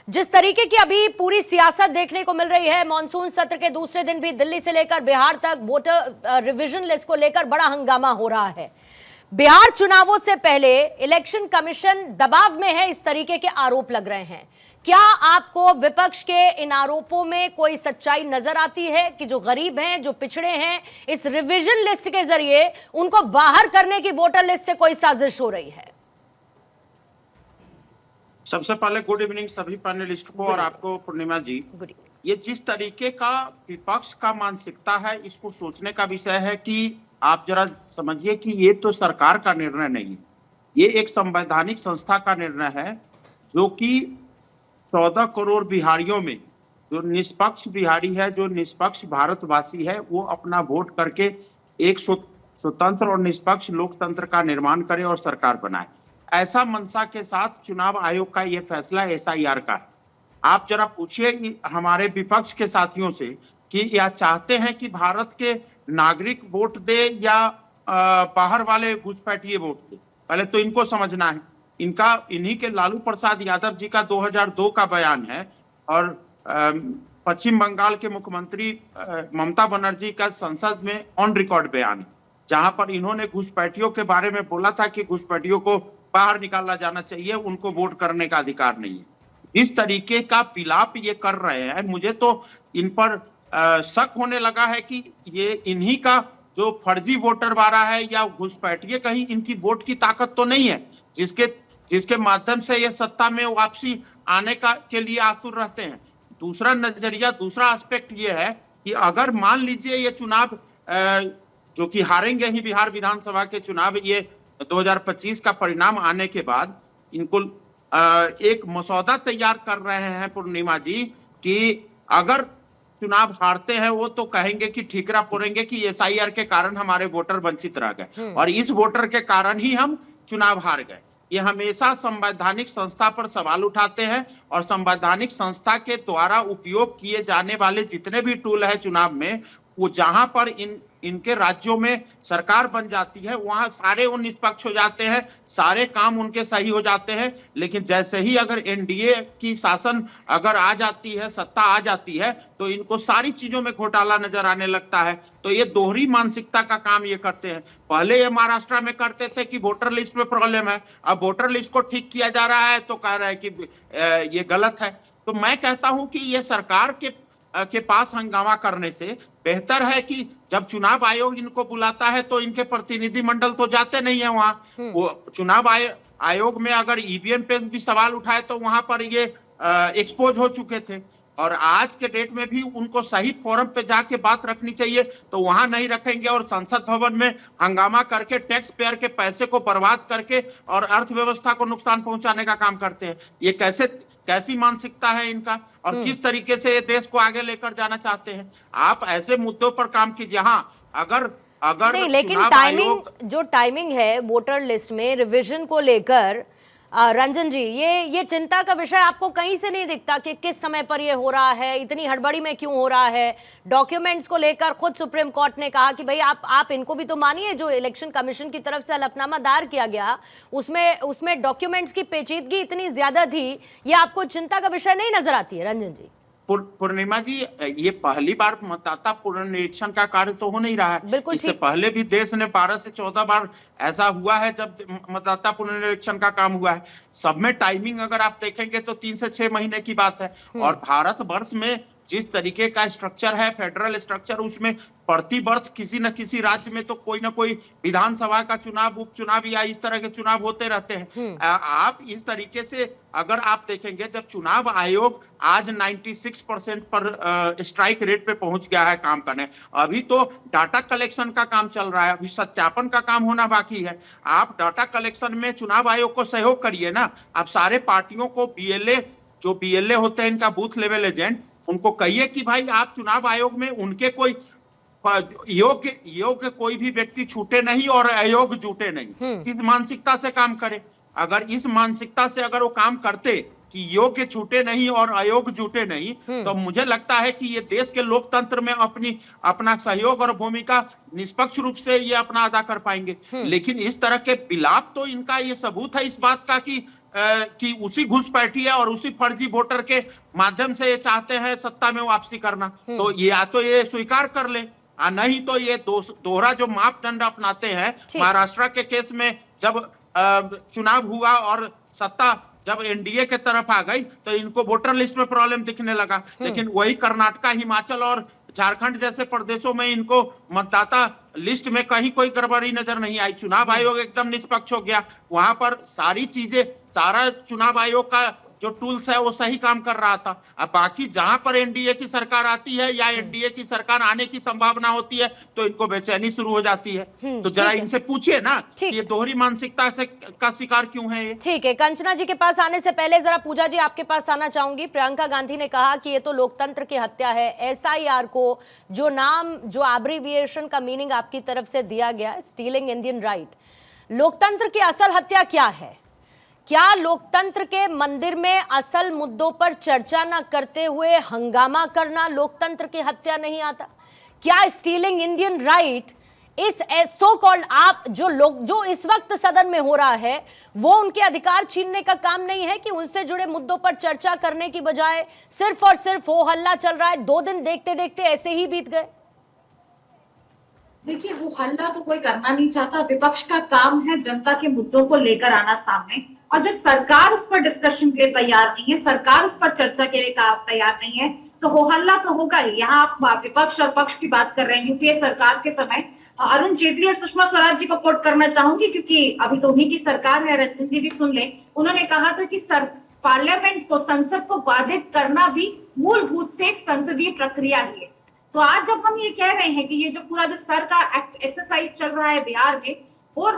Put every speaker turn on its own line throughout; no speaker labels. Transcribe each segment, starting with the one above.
जिस तरीके की अभी पूरी सियासत देखने को मिल रही है, मॉनसून सत्र के दूसरे दिन भी दिल्ली से लेकर बिहार तक वोटर रिवीजन लिस्ट को लेकर बड़ा हंगामा हो रहा है। बिहार चुनावों से पहले इलेक्शन कमीशन दबाव में है, इस तरीके के आरोप लग रहे हैं। क्या आपको विपक्ष के इन आरोपों में कोई सच्चाई नजर आती है कि जो गरीब हैं, जो पिछड़े हैं, इस रिवीजन लिस्ट के जरिए उनको बाहर करने की वोटर लिस्ट से कोई साजिश हो रही है?
सबसे पहले गुड इवनिंग सभी पैनलिस्ट को और आपको पूर्णिमा जी। ये जिस तरीके का विपक्ष का मानसिकता है, इसको सोचने का विषय है कि आप जरा समझिए कि ये तो सरकार का निर्णय नहीं है, ये एक संवैधानिक संस्था का निर्णय है जो कि 14 करोड़ बिहारियों में जो निष्पक्ष बिहारी है, जो निष्पक्ष भारतवासी है, वो अपना वोट करके एक स्वतंत्र और निष्पक्ष लोकतंत्र का निर्माण करे और सरकार बनाए। ऐसा मंशा के साथ चुनाव आयोग का ये फैसला SIR का है। आप जरा पूछिए हमारे विपक्ष के साथियों से कि या चाहते हैं कि भारत के नागरिक वोट दे या बाहर वाले घुसपैठिए वोट दे। पहले तो इनको समझना है। इन्हीं के लालू प्रसाद यादव जी का 2002 का बयान है और पश्चिम बंगाल के मुख्यमंत्री ममता बनर्जी का संसद में ऑन रिकॉर्ड बयान है, जहां पर इन्होंने घुसपैठियों के बारे में बोला था कि घुसपैठियों को बाहर निकाला जाना चाहिए, उनको वोट करने का अधिकार नहीं है। इस तरीके का विलाप ये कर रहे हैं। मुझे तो इन पर शक होने लगा है कि ये इन्हीं का जो फर्जी वोटर वाला है या घुसपैठिए कहीं इनकी वोट की ताकत तो नहीं है जिसके माध्यम से ये सत्ता में वापसी आने के लिए आतुर रहते हैं। दूसरा नजरिया, दूसरा एस्पेक्ट ये है कि अगर मान लीजिए ये चुनाव जो कि हारेंगे ही, बिहार विधानसभा के चुनाव, ये 2025 का परिणाम आने के बाद इनको एक मसौदा तैयार कर रहे हैं पूर्णिमा जी कि अगर चुनाव हारते हैं वो तो कहेंगे कि ठीकरा फोड़ेंगे कि SIR के कारण हमारे वोटर वंचित रह गए और इस वोटर के कारण ही हम चुनाव हार गए। ये हमेशा संवैधानिक संस्था पर सवाल उठाते हैं और संवैधानिक संस्था के द्वारा उपयोग किए जाने वाले जितने भी टूल है चुनाव में, वो जहां पर इनके राज्यों में सरकार बन जाती है वहां सारे वो निष्पक्ष हो जाते हैं, सारे काम उनके सही हो जाते हैं। लेकिन जैसे ही अगर NDA की शासन अगर आ जाती है, सत्ता आ जाती है, तो इनको सारी चीजों में घोटाला नजर आने लगता है। तो ये दोहरी मानसिकता का काम ये करते हैं। पहले ये महाराष्ट्र में करते थे कि वोटर लिस्ट में प्रॉब्लम है, अब वोटर लिस्ट को ठीक किया जा रहा है तो कह रहे हैं कि ये गलत है। तो मैं कहता हूं कि ये सरकार के पास हंगामा करने से बेहतर है कि जब चुनाव आयोग इनको बुलाता है तो इनके प्रतिनिधि मंडल तो जाते नहीं है वहां। वो चुनाव आयोग में अगर EVM पे भी सवाल उठाए तो वहां पर ये एक्सपोज हो चुके थे और आज के डेट में भी उनको सही फोरम पे जाके बात रखनी चाहिए तो वहां नहीं रखेंगे और संसद भवन में हंगामा करके टैक्स पेयर के पैसे को बर्बाद करके और अर्थव्यवस्था को नुकसान पहुंचाने का काम करते हैं। ये कैसी मानसिकता है इनका और किस तरीके से ये देश को आगे लेकर जाना चाहते हैं। आप ऐसे मुद्दों पर काम कीजिए। हाँ, अगर
नहीं, लेकिन टाइमिंग है वोटर लिस्ट में रिवीजन को लेकर, रंजन जी, ये चिंता का विषय आपको कहीं से नहीं दिखता कि किस समय पर ये हो रहा है, इतनी हड़बड़ी में क्यों हो रहा है? डॉक्यूमेंट्स को लेकर खुद सुप्रीम कोर्ट ने कहा कि भाई आप इनको भी तो मानिए। जो इलेक्शन कमीशन की तरफ से हलफनामा दायर किया गया उसमें डॉक्यूमेंट्स की पेचीदगी इतनी ज्यादा थी, ये आपको चिंता का विषय नहीं नजर आती है रंजन जी?
पूर्णिमा जी, ये पहली बार मतदाता पुनर्निरीक्षण का कार्य तो हो नहीं रहा है। इससे पहले भी देश ने 12 से 14 बार ऐसा हुआ है जब मतदाता पुनर्निरीक्षण का काम हुआ है। सब में टाइमिंग अगर आप देखेंगे तो 3 से 6 महीने की बात है। और भारतवर्ष में जिस तरीके का स्ट्रक्चर है, फेडरल स्ट्रक्चर, उसमें प्रति वर्ष किसी न किसी राज्य में तो कोई ना कोई विधानसभा का चुनाव, उपचुनाव या इस तरह के चुनाव होते रहते हैं। आप इस तरीके से अगर आप देखेंगे, जब चुनाव आयोग आज 96% पर स्ट्राइक रेट पे पहुंच गया है काम करने, अभी तो डाटा कलेक्शन का काम चल रहा है, अभी सत्यापन का काम होना बाकी है। आप डाटा कलेक्शन में चुनाव आयोग को सहयोग करिए ना। आप सारे पार्टियों को जो BLA होते हैं, इनका बूथ लेवल एजेंट, उनको कहिए कि भाई आप चुनाव आयोग में उनके कोई योग्य कोई भी व्यक्ति छूटे नहीं और अयोग्य जुटे नहीं। इस मानसिकता से काम करें। अगर इस मानसिकता से अगर वो काम करते कि योग्य छूटे नहीं और अयोग्य जुटे नहीं, तो मुझे लगता है कि ये देश के लोकतंत्र में अपना सहयोग और भूमिका निष्पक्ष रूप से ये अपना अदा कर पाएंगे। लेकिन इस तरह के विलाप तो इनका ये सबूत है इस बात का कि कि उसी घुसपैठिया और उसी फर्जी वोटर के माध्यम से ये चाहते हैं सत्ता में वापसी करना, तो ये या तो ये स्वीकार कर ले, नहीं तो ये दोहरा जो मापदंड अपनाते हैं। महाराष्ट्र के केस में जब चुनाव हुआ और सत्ता जब एनडीए के तरफ आ गई तो इनको वोटर लिस्ट में प्रॉब्लम दिखने लगा, लेकिन वही कर्नाटका, हिमाचल और झारखंड जैसे प्रदेशों में इनको मतदाता लिस्ट में कहीं कोई गड़बड़ी नजर नहीं आई। चुनाव आयोग एकदम निष्पक्ष हो गया, वहां पर सारी चीजें, सारा चुनाव आयोग का जो टूल्स है वो सही काम कर रहा था। अब बाकी जहां पर एनडीए की सरकार आती है या एनडीए की सरकार आने की संभावना होती है तो इनको बेचैनी शुरू हो जाती है। तो जरा इनसे पूछिए ना कि ये दोहरी मानसिकता से का शिकार क्यों है ये।
ठीक है, कंचना जी के पास आने से पहले जरा पूजा जी आपके पास आना चाहूंगी। प्रियंका गांधी ने कहा कि ये तो लोकतंत्र की हत्या है। एसआईआर को जो नाम, जो एब्रिविएशन का मीनिंग आपकी तरफ से दिया गया, स्टीलिंग इंडियन राइट, लोकतंत्र की असल हत्या क्या है? क्या लोकतंत्र के मंदिर में असल मुद्दों पर चर्चा न करते हुए हंगामा करना लोकतंत्र की हत्या नहीं आता? क्या स्टीलिंग इंडियन राइट इस सो कॉल्ड आप जो इस वक्त सदन में हो रहा है वो उनके अधिकार छीनने का काम नहीं है कि उनसे जुड़े मुद्दों पर चर्चा करने की बजाय सिर्फ और सिर्फ हो हल्ला चल रहा है? 2 दिन देखते देखते ऐसे ही बीत गए।
देखिए, वो हल्ला तो कोई करना नहीं चाहता। विपक्ष का काम है जनता के मुद्दों को लेकर आना सामने, और जब सरकार उस पर डिस्कशन के लिए तैयार नहीं है, सरकार उस पर चर्चा के लिए तैयार नहीं है, तो हो हल्ला तो होगा ही। यहाँ आप विपक्ष और पक्ष की बात कर रहे हैं। यूपीए सरकार के समय अरुण जेटली और सुषमा स्वराज जी को कोट करना चाहूंगी, क्योंकि अभी तो उन्हीं की सरकार है, रंजन जी भी सुन ले। उन्होंने कहा था कि पार्लियामेंट को, संसद को बाधित करना भी मूलभूत से एक संसदीय प्रक्रिया ही है। तो आज जब हम ये कह रहे हैं कि ये जो पूरा जो सर का एक्सरसाइज चल रहा है बिहार में, वो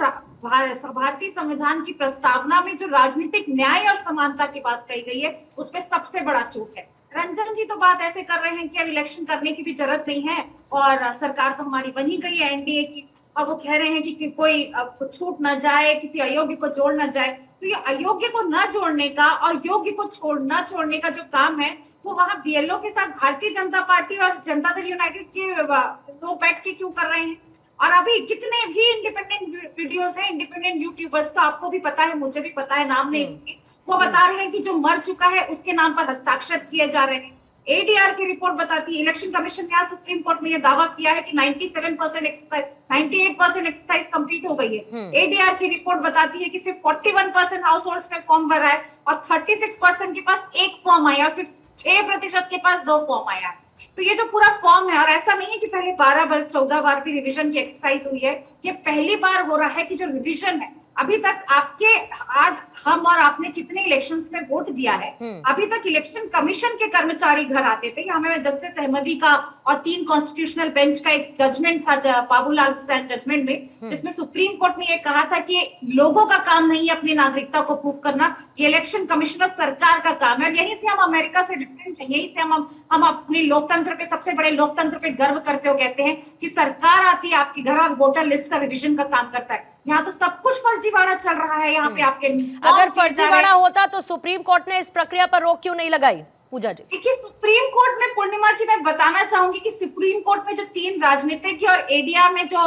भारतीय संविधान की प्रस्तावना में जो राजनीतिक न्याय और समानता की बात कही गई है, उसपे सबसे बड़ा चूक है। रंजन जी तो बात ऐसे कर रहे हैं कि अब इलेक्शन करने की भी जरूरत नहीं है और सरकार तो हमारी बन ही गई है एनडीए की, और वो कह रहे हैं कि कोई छूट ना जाए, किसी अयोग्य को जोड़ ना जाए। तो ये अयोग्य को न जोड़ने का और योग्य को छोड़ने का जो काम है, वो वहां बीएलओ के साथ भारतीय जनता पार्टी और जनता दल यूनाइटेड के लोग बैठ के क्यों कर रहे हैं? और अभी कितने भी इंडिपेंडेंट वीडियोस हैं, इंडिपेंडेंट यूट्यूबर्स का, आपको भी पता है, मुझे भी पता है, नाम नहीं लूंगी, वो बता रहे हैं कि जो मर चुका है उसके नाम पर हस्ताक्षर किए जा रहे हैं। एडीआर की रिपोर्ट बताती है, इलेक्शन कमीशन ने आज सुप्रीम कोर्ट में यह दावा किया है कि 98% एक्सरसाइज कंप्लीट हो गई है। एडीआर की रिपोर्ट बताती है कि सिर्फ 41% हाउस होल्ड्स में फॉर्म भरा है और 36% के पास एक फॉर्म आया और सिर्फ 6% के पास 2 फॉर्म आया। तो ये जो पूरा फॉर्म है, और ऐसा नहीं है कि पहले 12 बार 14 बार भी रिवीजन की एक्सरसाइज हुई है, ये पहली बार हो रहा है कि जो रिवीजन है, अभी तक आपके, आज हम और आपने कितने इलेक्शंस में वोट दिया है, अभी तक इलेक्शन कमीशन के कर्मचारी घर आते थे। हमें जस्टिस अहमदी का और 3 कॉन्स्टिट्यूशनल बेंच का एक जजमेंट था बाबूलाल हुसैन जजमेंट में, जिसमें सुप्रीम कोर्ट ने ये कहा था कि लोगों का काम नहीं है अपनी नागरिकता को प्रूव करना, ये इलेक्शन कमिश्नर सरकार का काम है। यहीं से हम अमेरिका से डिफरेंट है, यहीं से हम अपने लोकतंत्र पे, सबसे बड़े लोकतंत्र पे गर्व करते हुए कहते हैं कि सरकार आती है आपके घर और वोटर लिस्ट का रिवीजन का काम करता है। यहाँ तो सब कुछ फर्जीवाड़ा चल रहा है। यहाँ पे आपके
अगर फर्जीवाड़ा होता तो सुप्रीम कोर्ट ने इस प्रक्रिया पर रोक क्यों नहीं लगाई? पूजा जी,
देखिए, सुप्रीम कोर्ट में, पूर्णिमा जी, मैं बताना चाहूंगी कि सुप्रीम कोर्ट में जो 3 राजनीतिक और एडीआर ने जो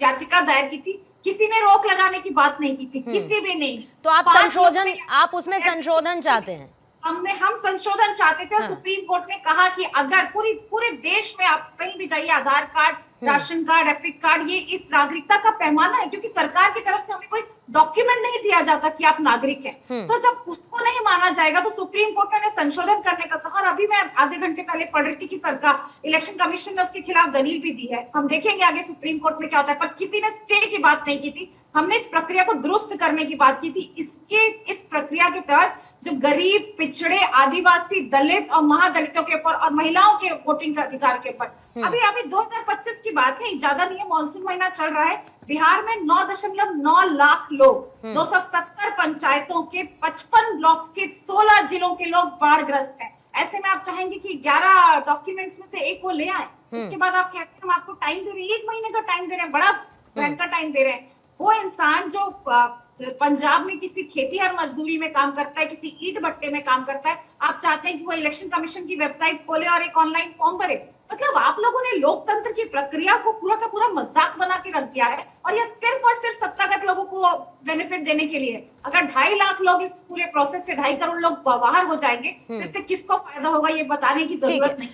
याचिका दायर की थी, किसी ने रोक लगाने की बात नहीं की थी, किसी भी नहीं।
तो आप उसमें संशोधन चाहते हैं?
हम संशोधन चाहते थे और सुप्रीम कोर्ट ने कहा कि अगर पूरे देश में आप कहीं भी जाइए, Aadhaar card, ration card, EPIC card, ये इस नागरिकता का पैमाना है, क्योंकि सरकार की तरफ से हमें कोई डॉक्यूमेंट नहीं दिया जाता कि आप नागरिक हैं। तो जब उसको नहीं माना जाएगा तो सुप्रीम कोर्ट ने संशोधन करने का कहा। और अभी मैं आधे घंटे पहले पढ़ रही थी कि सरकार, इलेक्शन कमीशन ने उसके खिलाफ दलील भी दी है। हम देखेंगे आगे सुप्रीम कोर्ट में क्या होता है, पर किसी ने स्टे की बात नहीं की थी। हमने इस प्रक्रिया को दुरुस्त करने की बात की थी। इस प्रक्रिया के तहत जो गरीब, पिछड़े, आदिवासी, दलित और महादलितों के ऊपर और महिलाओं के वोटिंग का अधिकार के ऊपर, अभी 2025 की बात है, ज्यादा नहीं है, मानसून महीना चल रहा है। बिहार में 9.9 लाख लोग, 270 पंचायतों के 55 ब्लॉक्स के 16 जिलों के लोग बाढ़ग्रस्त हैं। ऐसे में आप चाहेंगे कि 11 डॉक्यूमेंट्स में से एक को ले आए, उसके बाद आप कहते हैं हम आपको टाइम दे रहे हैं, 1 महीने का टाइम दे रहे हैं, बड़ा भयंकर टाइम दे रहे हैं। वो इंसान जो पंजाब में किसी खेती और मजदूरी में काम करता है, किसी ईंट भट्टे में काम करता है, आप चाहते हैं कि वो इलेक्शन कमीशन की वेबसाइट खोले और एक ऑनलाइन फॉर्म भरे? मतलब आप लोगों ने लोकतंत्र की प्रक्रिया को पूरा का पूरा मजाक बना के रख दिया है, और यह सिर्फ और सिर्फ सत्तागत लोगों को बेनिफिट देने के लिए। अगर 2.5 लाख लोग इस पूरे प्रोसेस से 2.5 करोड़ लोग बाहर हो जाएंगे तो इससे किसको फायदा होगा ये बताने की जरूरत नहीं है।